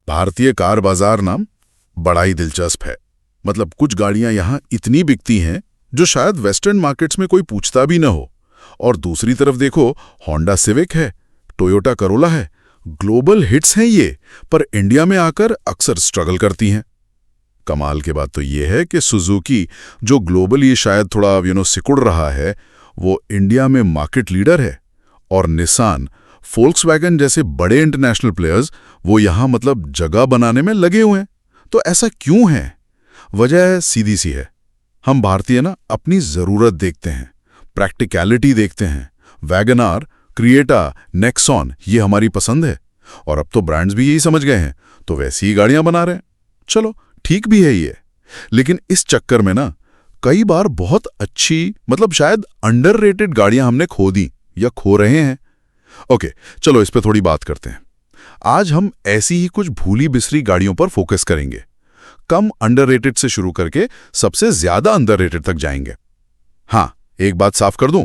भारतीय कार बाजार ना बड़ा ही दिलचस्प है। मतलब कुछ गाड़ियां यहाँ इतनी बिकती हैं जो शायद वेस्टर्न मार्केट्स में कोई पूछता भी न हो। और दूसरी तरफ देखो, होंडा सिविक है, टोयोटा करोला है, ग्लोबल हिट्स हैं ये, पर इंडिया में आकर अक्सर स्ट्रगल करती हैं। कमाल की बात तो ये है कि सुजुकी, जो ग्लोबली शायद थोड़ा सिकुड़ रहा है, वो इंडिया में मार्केट लीडर है। और निसान, फोल्क्सवैगन जैसे बड़े इंटरनेशनल प्लेयर्स वो यहाँ मतलब जगह बनाने में लगे हुए हैं। तो ऐसा क्यों है? वजह सीधी सी है। हम भारतीय ना अपनी ज़रूरत देखते हैं, प्रैक्टिकलिटी देखते हैं। वैगन आर, क्रिएटा, नेक्सॉन ये हमारी पसंद है। और अब तो ब्रांड्स भी यही समझ गए हैं, तो वैसी ही गाड़ियां बना रहे हैं। चलो ठीक भी है ये, लेकिन इस चक्कर में ना कई बार बहुत अच्छी मतलब शायद अंडररेटेड गाड़ियां हमने खो दी या खो रहे हैं। ओके, चलो इस पे थोड़ी बात करते हैं। आज हम ऐसी ही कुछ भूली बिसरी गाड़ियों पर फोकस करेंगे। कम अंडररेटेड से शुरू करके सबसे ज्यादा अंडररेटेड तक जाएंगे। हाँ, एक बात साफ कर दूं,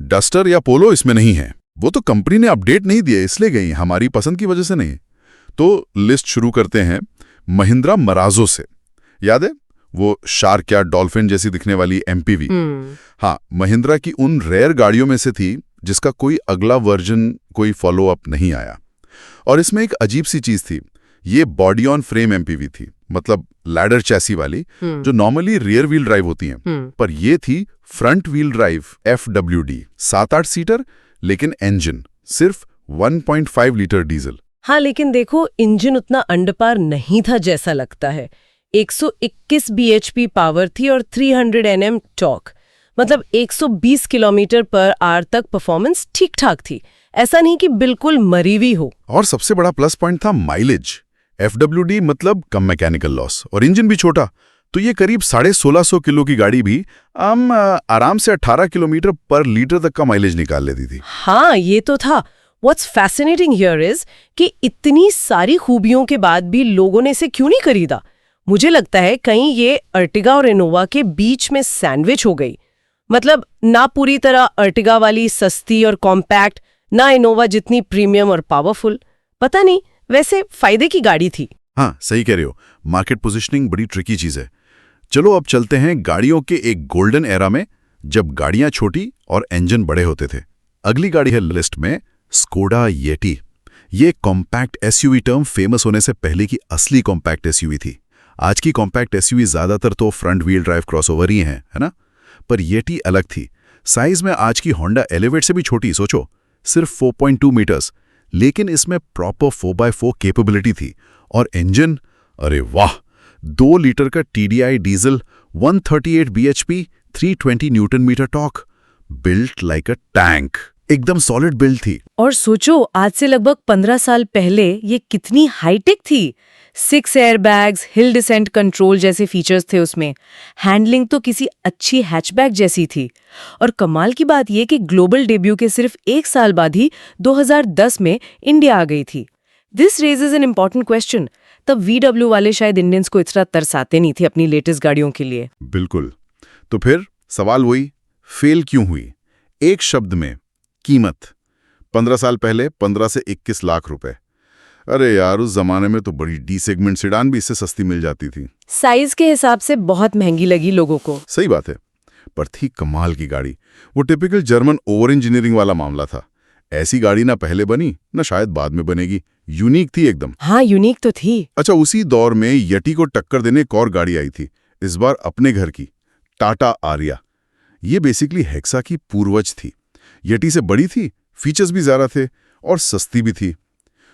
डस्टर या पोलो इसमें नहीं है। वो तो कंपनी ने अपडेट नहीं दिए इसलिए गई, हमारी पसंद की वजह से नहीं। तो लिस्ट शुरू करते हैं महिंद्रा मराजो से। याद है वो शार्क या डॉल्फिन जैसी दिखने वाली एमपीवी? हाँ, महिंद्रा की उन रेयर गाड़ियों में से थी जिसका कोई अगला वर्जन, कोई फॉलो अप नहीं आया। और इसमें एक अजीब सी चीज थी, ये बॉडी ऑन फ्रेम एमपीवी थी, मतलब लैडर चैसी वाली, जो नॉर्मली रियर व्हील ड्राइव होती हैं। पर ये थी front wheel drive FWD, 7-8 seater, लेकिन इंजन सिर्फ 1.5 लीटर डीजल। हाँ, लेकिन देखो इंजन उतना अंडपार नहीं था जैसा लगता है। 121 bhp पावर थी और 300 Nm टॉर्क, मतलब 120 किलोमीटर पर आवर तक परफॉर्मेंस ठीक ठाक थी। ऐसा नहीं कि बिल्कुल मरी हुई हो। और सबसे बड़ा प्लस पॉइंट था माइलेज। FWD मतलब कम मैकेनिकल लॉस, और इंजन भी छोटा, तो ये करीब 1650 किलो की गाड़ी भी आराम से 18 किलोमीटर पर लीटर तक का माइलेज निकाल लेती थी। हाँ, ये तो था। What's fascinating here is कि इतनी सारी खूबियों के बाद भी लोगों ने इसे क्यों नहीं खरीदा? मुझे लगता है कहीं ये अर्टिगा और इनोवा के बीच में सैंडविच हो गई। मतलब ना पूरी तरह अर्टिगा वाली सस्ती और कॉम्पैक्ट, ना इनोवा जितनी प्रीमियम और पावरफुल। पता नहीं, वैसे फायदे की गाड़ी थी। हाँ, सही कह रहे हो। मार्केट पोजीशनिंग बड़ी ट्रिकी चीज है। चलो अब चलते हैं गाड़ियों के एक गोल्डन एरा में, जब गाड़ियां छोटी और इंजन बड़े होते थे। अगली गाड़ी है लिस्ट में स्कोडा येटी। ये कॉम्पैक्ट एसयूवी टर्म फेमस होने से पहले की असली कॉम्पैक्ट एसयूवी थी। आज की कॉम्पैक्ट एसयूवी ज्यादातर तो फ्रंट व्हील ड्राइव क्रॉसओवर ही है ना? पर येटी अलग थी। साइज में आज की होंडा एलिवेट से भी छोटी, सोचो, सिर्फ 4.2 मीटर्स, लेकिन इसमें प्रॉपर 4x4 कैपेबिलिटी थी। और इंजन, अरे वाह, 2 लीटर का TDI diesel, 138 bhp, 320 newton metre torque, built like a tank, एकदम सॉलिड बिल्ड थी। और सोचो, आज से लगभग 15 साल पहले ये कितनी हाईटेक थी। 6 एयरबैग्स, हिल डिसेंट कंट्रोल जैसे फीचर्स थे उसमें। हैंडलिंग तो किसी अच्छी हैचबैक जैसी थी। और कमाल की बात ये कि ग्लोबल डेब्यू के सिर्फ 1 साल बाद ही 2010 में इंडिया आ गई थी। This raises an important question. तब VW वाले शायद इंडियंस को इतना तरसाते नहीं थे अपनी लेटेस्ट गाड़ियों के लिए। बिल्कुल। तो फिर सवाल वही, फेल क्यों हुई? एक शब्द में, कीमत। 15 साल पहले 15 से 21 लाख रुपए। अरे यार, उस जमाने में तो बड़ी डी सेगमेंट सेडान भी इससे सस्ती मिल जाती थी। साइज के हिसाब से बहुत महंगी लगी लोगों को। सही बात है, पर थी कमाल की गाड़ी। वो टिपिकल जर्मन ओवर इंजीनियरिंग वाला मामला था। ऐसी गाड़ी ना पहले बनी, ना शायद बाद में बनेगी। यूनिक थी एकदम। हाँ, यूनिक तो थी। अच्छा, उसी दौर में यटी को टक्कर देने एक और गाड़ी आई थी, इस बार अपने घर की, टाटा आरिया। ये बेसिकली हेक्सा की पूर्वज थी। यटी से बड़ी थी, फीचर्स भी ज़्यादा थे और सस्ती भी थी।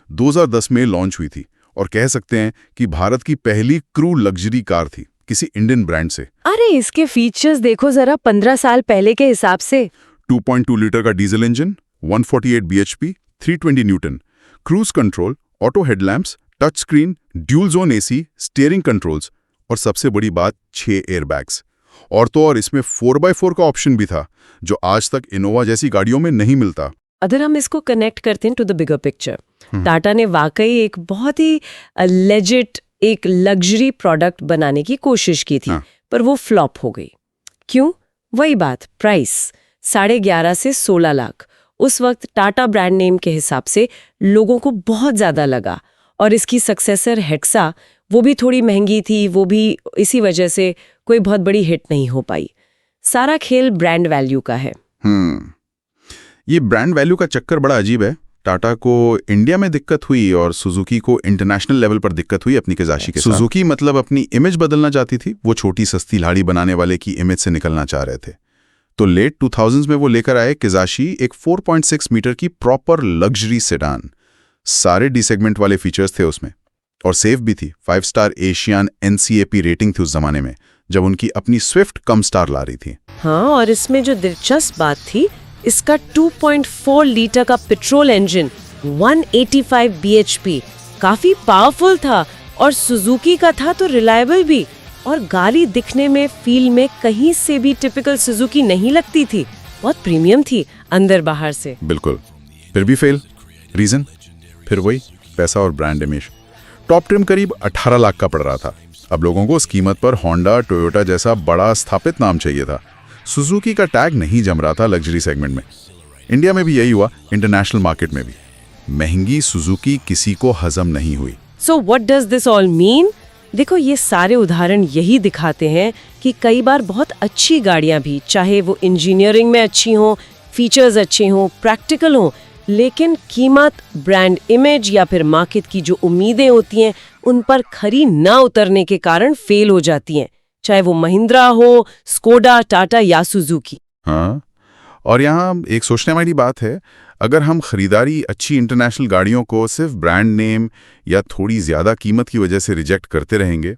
2010 में लॉन्च हुई थी और कह सकते हैं कि भारत की पहली क्रू लग्जरी कार थी किसी इंडियन ब्रांड से। अरे इसके फीचर्स देखो जरा 15 साल पहले के हिसाब से। 2.2 लीटर का diesel engine, 148 bhp, 320 Newton, cruise control, auto headlamps, touch screen, dual zone AC, steering controls, और सबसे बड़ी बात 6 एयरबैग्स। और तो और इसमें 4x4 का ऑप्शन भी था, जो आज तक इनोवा जैसी गाड़ियों में नहीं मिलता। अगर हम इसको कनेक्ट करते हैं to the bigger picture, Tata ने वाकई एक बहुत ही लेजिट एक लग्जरी प्रोडक्ट बनाने की कोशिश की थी। पर वो फ्लॉप हो गई। क्यों? वही बात, प्राइस 11.5 से 16 लाख। उस वक्त टाटा ब्रांड नेम के हिसाब से लोगों को बहुत ज्यादा लगा और इसकी सक्सेसर हेक्सा, वो भी थोड़ी महंगी थी, वो भी इसी वजह से कोई बहुत बड़ी हिट नहीं हो पाई। सारा खेल ब्रांड वैल्यू का है। ये ब्रांड वैल्यू का चक्कर बड़ा अजीब है। टाटा को इंडिया में दिक्कत हुई और सुजुकी को इंटरनेशनल लेवल पर दिक्कत हुई अपनी किजाशी के साथ। सुजुकी मतलब अपनी इमेज बदलना चाहती थी, वो छोटी सस्ती लाड़ी बनाने वाले की इमेज से निकलना चाह रहे थे। तो लेट 2000s में वो लेकर आए किजाशी, एक 4.6 मीटर की प्रॉपर लग्जरी सेडान। सारे डी सेगमेंट वाले फीचर्स थे उसमें और सेफ भी थी। 5 स्टार एशियन NCAP रेटिंग थी उस जमाने में, जब उनकी अपनी स्विफ्ट कम स्टार ला रही थी। हाँ, और इसमें जो दिलचस्प बात थी, इसका 2.4 लीटर का पेट्रोल इंजन 185 bhp काफी पावरफुल था और सुजुकी का था तो रिलायबल भी। और गाड़ी दिखने में, फील में कहीं से भी टिपिकल सुजुकी नहीं लगती थी, बहुत प्रीमियम थी अंदर बाहर से। बिल्कुल। फिर भी फेल। रीजन फिर वही, पैसा और ब्रांड इमेज। टॉप ट्रिम करीब 18 लाख का पड़ रहा था। अब लोगों को उस कीमत पर होंडा, टोयोटा जैसा बड़ा स्थापित नाम चाहिए था। सुजुकी का टैग नहीं जम रहा था लग्जरी सेगमेंट में। इंडिया में भी यही हुआ, इंटरनेशनल मार्केट में भी महंगी सुजुकी किसी को हजम नहीं हुई। So what does this all mean? देखो, ये सारे उदाहरण यही दिखाते हैं कि कई बार बहुत अच्छी गाड़ियां भी, चाहे वो इंजीनियरिंग में अच्छी हों, फीचर्स अच्छे हों, प्रैक्टिकल हों, लेकिन कीमत, ब्रांड इमेज या फिर मार्केट की जो उम्मीदें होती हैं उन पर खरी ना उतरने के कारण फेल हो जाती हैं, चाहे वो महिंद्रा हो, स्कोडा, टाटा या सुजुकी। हाँ, और यहाँ एक सोचने वाली बात है, अगर हम खरीदारी अच्छी इंटरनेशनल गाड़ियों को सिर्फ ब्रांड नेम या थोड़ी ज़्यादा कीमत की वजह से रिजेक्ट करते रहेंगे,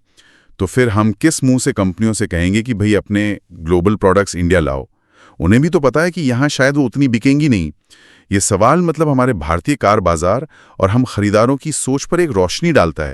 तो फिर हम किस मुंह से कंपनियों से कहेंगे कि भाई अपने ग्लोबल प्रोडक्ट्स इंडिया लाओ? उन्हें भी तो पता है कि यहाँ शायद वो उतनी बिकेंगी नहीं। ये सवाल मतलब हमारे भारतीय कार बाजार और हम खरीदारों की सोच पर एक रोशनी डालता है।